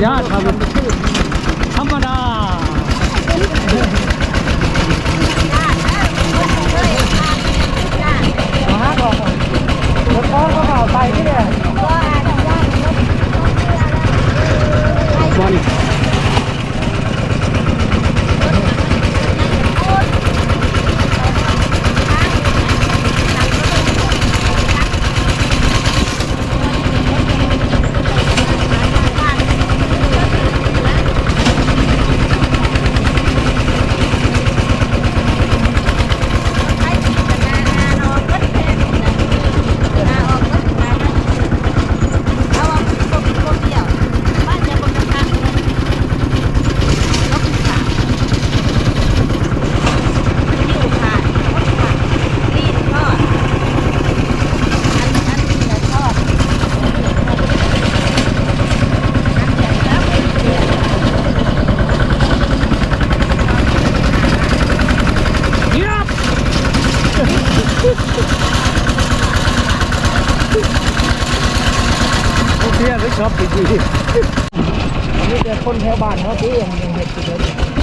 ญาตครับธรรมดามานี่ชอบดีๆนี่แต่คนแถวบ้านเขาที่ยังเห็ดอยู่เลย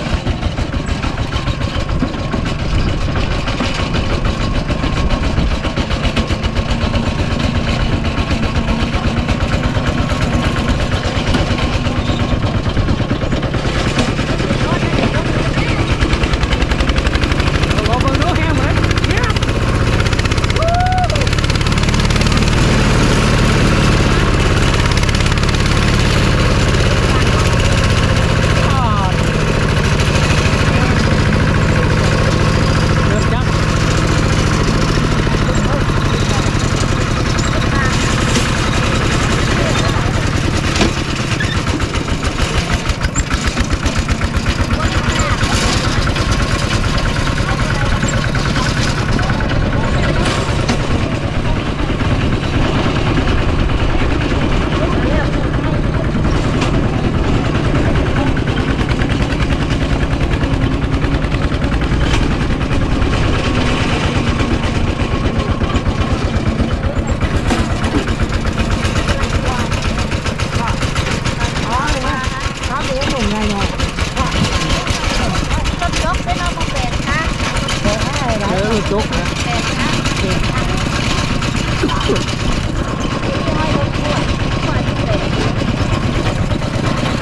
จกนะ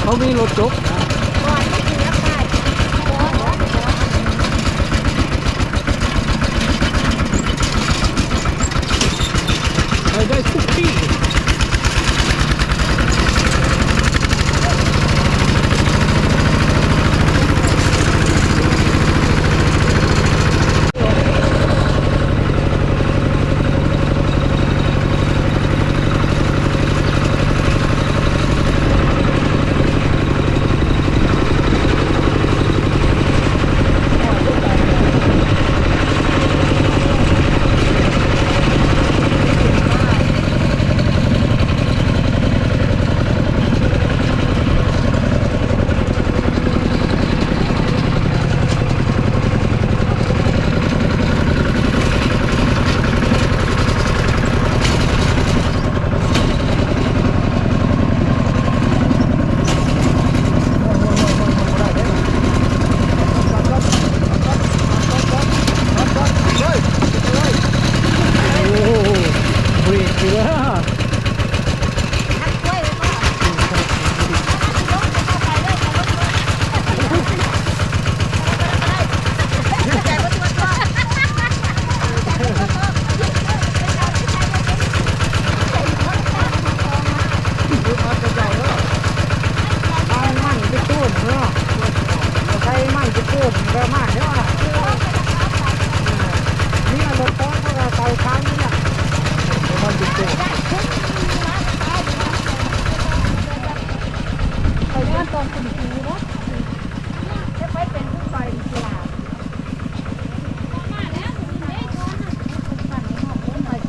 เขามีรถจกนะไปได้ทุกที่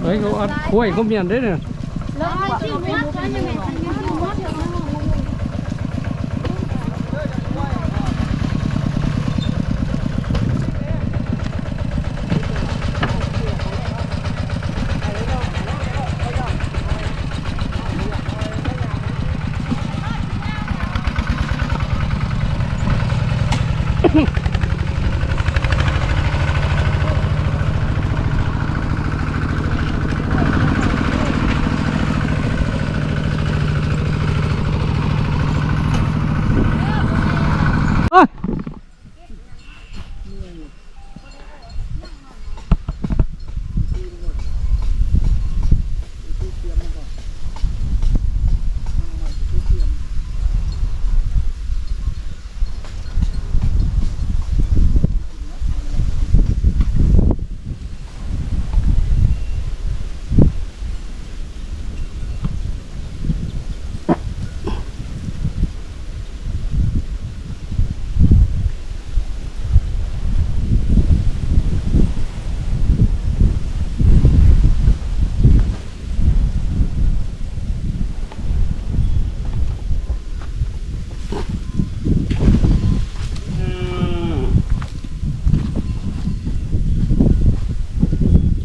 เฮ้ยเขาอัดกล้วยเขาเมียนได้เนี่ย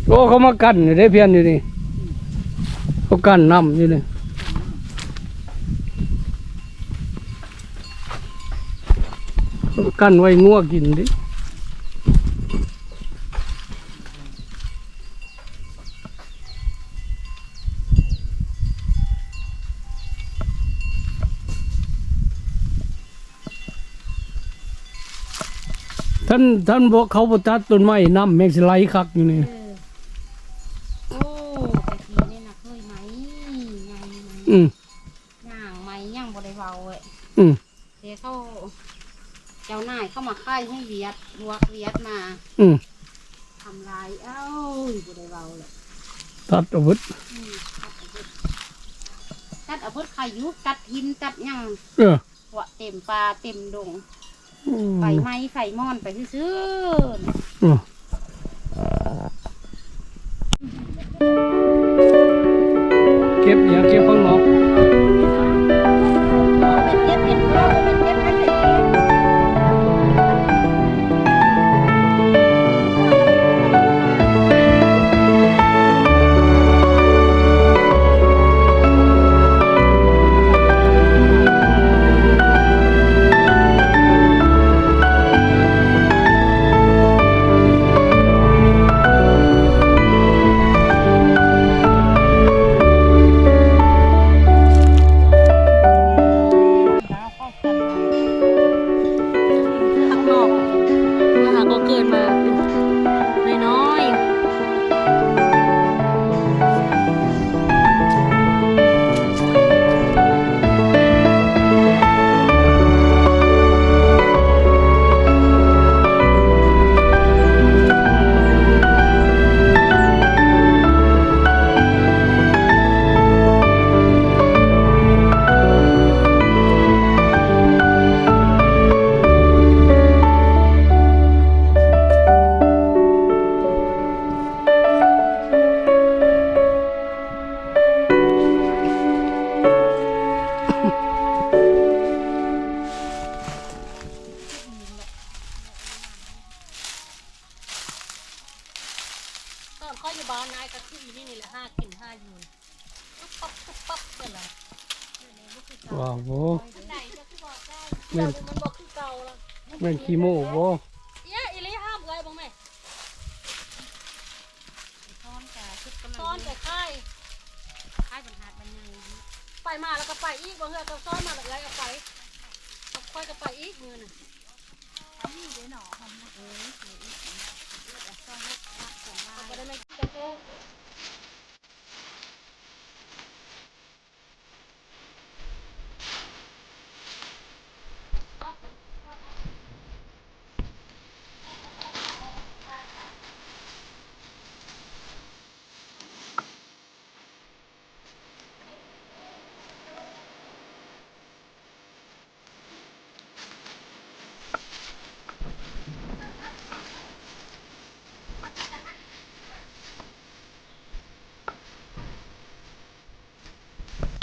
โอ้เขามากันอยู่ได้เพียนอยู่นี่เขากันน้ำอยู่นี่เขากันไว้งัวกินดิท่านบอกเขาบ่ตัดต้นไม้น้ำแมงสไลด์คักอยู่นี่โอ้ตะกี้นี่นะเคยไหมยังไหมย่างไหมย่างบริเวาเว้ยเดี๋ยวเขาเจ้านายเข้ามาค่ายให้เวียดลวกเวียดมาทำลายเอ้าบริเวาเลยตัดอาวุธตัดอาวุธใครยุตัดหินตัดย่างหัวเต็มปลาเต็มดงไฟไหม้ไฟมอนไปซื้อเก็บอย่าเก็บข้างนอก อนค่อยอยู่บ้านนายก็คืออีนี่แหละ5กิน5อยู่ตุ๊บปั๊บตุ๊บปั๊บเพิ่นล่ะ ว้าวโว้ ไหนจะคือบอกได้ แม่น มันบอกคือเก่าละ แม่นขี้โม่โว้ เอ๊ะอีลี่ห้ามเลยบ้างไหม ซ้อนกับชุดกำลัง ซ้อนแต่ค่าย ค่ายบรรทัดบรรยัง ไปมาแล้วก็ไปอีกบางเฮือก็ซ้อนมาแล้วเลยเอาไปเอาค่อยก็ไปอีกมือน่ะ นี่เดี๋ยวหนอทำนะ